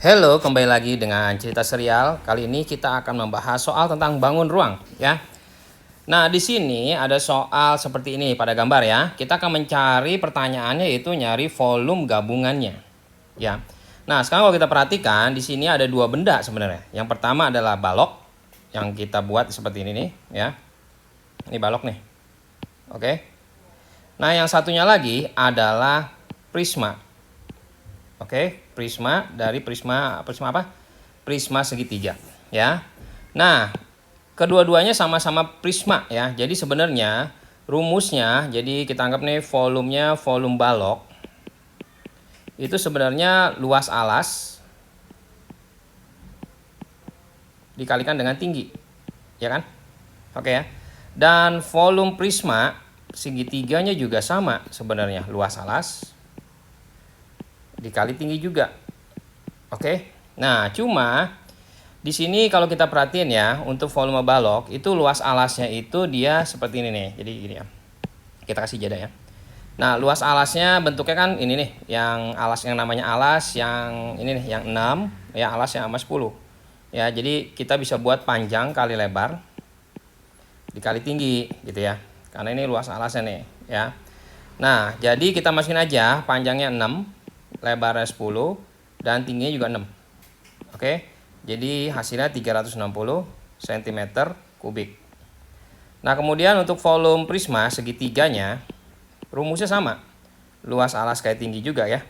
Halo, kembali lagi dengan cerita serial. Kali ini kita akan membahas soal tentang bangun ruang, ya. Nah, di sini ada soal seperti ini pada gambar ya. Kita akan mencari pertanyaannya yaitu nyari volume gabungannya, ya. Nah, sekarang kalau kita perhatikan di sini ada dua benda sebenarnya. Yang pertama adalah balok yang kita buat seperti ini nih, ya. Ini balok nih. Oke. Nah, yang satunya lagi adalah prisma. Oke, prisma dari prisma apa? Prisma segitiga, ya. Nah, kedua-duanya sama-sama prisma ya. Jadi sebenarnya rumusnya, jadi kita anggap nih volumenya volume balok itu sebenarnya luas alas dikalikan dengan tinggi, ya kan? Oke ya. Dan volume prisma segitiganya juga sama sebenarnya, luas alas dikali tinggi juga. Oke. Nah, cuma di sini kalau kita perhatiin ya, untuk volume balok itu luas alasnya itu dia seperti ini nih. Jadi gini ya. Kita kasih jeda ya. Nah, luas alasnya bentuknya kan ini nih, yang alas yang namanya alas yang ini nih, yang 6, ya alas yang sama 10. Ya, jadi kita bisa buat panjang kali lebar dikali tinggi gitu ya. Karena ini luas alasnya nih, ya. Nah, jadi kita masukin aja panjangnya 6, lebarnya 10 dan tingginya juga 6. Oke. Jadi hasilnya 360 cm kubik. Nah, kemudian untuk volume prisma segitiganya rumusnya sama. Luas alas kayak tinggi juga ya.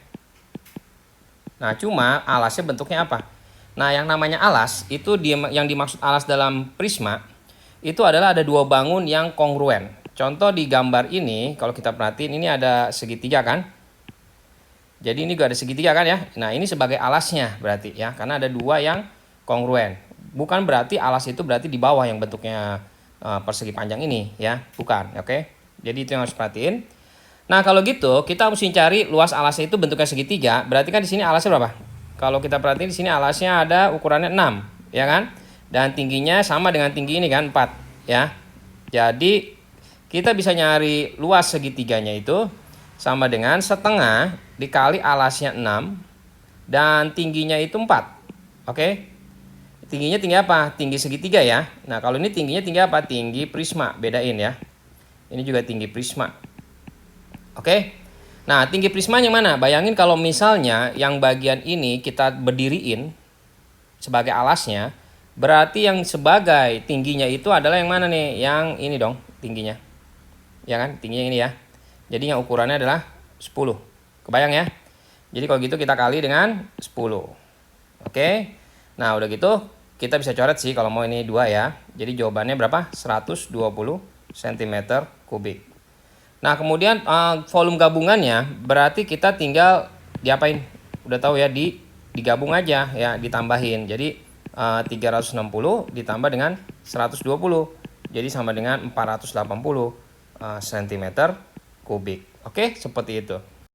Nah, cuma alasnya bentuknya apa? Nah, yang namanya alas itu yang dimaksud alas dalam prisma itu adalah ada dua bangun yang kongruen. Contoh di gambar ini kalau kita perhatiin ini ada segitiga kan? Jadi ini juga ada segitiga kan ya. Nah, ini sebagai alasnya berarti ya, karena ada dua yang kongruen. Bukan berarti alas itu berarti di bawah yang bentuknya persegi panjang ini ya, bukan. Oke. Jadi itu yang harus perhatiin. Nah, kalau gitu kita mesti cari luas alasnya itu bentuknya segitiga, berarti kan di sini alasnya berapa? Kalau kita perhatiin di sini alasnya ada ukurannya 6, ya kan? Dan tingginya sama dengan tinggi ini kan, 4, ya. Jadi kita bisa nyari luas segitiganya itu sama dengan setengah dikali alasnya 6 dan tingginya itu 4. Oke. Tingginya tinggi apa? Tinggi segitiga ya. Nah, kalau ini tingginya tinggi apa? Tinggi prisma. Bedain ya. Ini juga tinggi prisma. Oke. Nah, tinggi prismanya mana? Bayangin kalau misalnya yang bagian ini kita berdiriin sebagai alasnya, berarti yang sebagai tingginya itu adalah yang mana nih? Yang ini dong tingginya. Ya kan? Tingginya ini ya. Jadi yang ukurannya adalah 10. Kebayang ya? Jadi kalau gitu kita kali dengan 10. Oke. Nah, udah gitu kita bisa coret sih kalau mau ini 2 ya. Jadi jawabannya berapa? 120 cm kubik. Nah, kemudian volume gabungannya berarti kita tinggal diapain? Udah tahu ya, digabung aja ya, ditambahin. Jadi 360 ditambah dengan 120. Jadi sama dengan 480 cm kubik. Oke, seperti itu.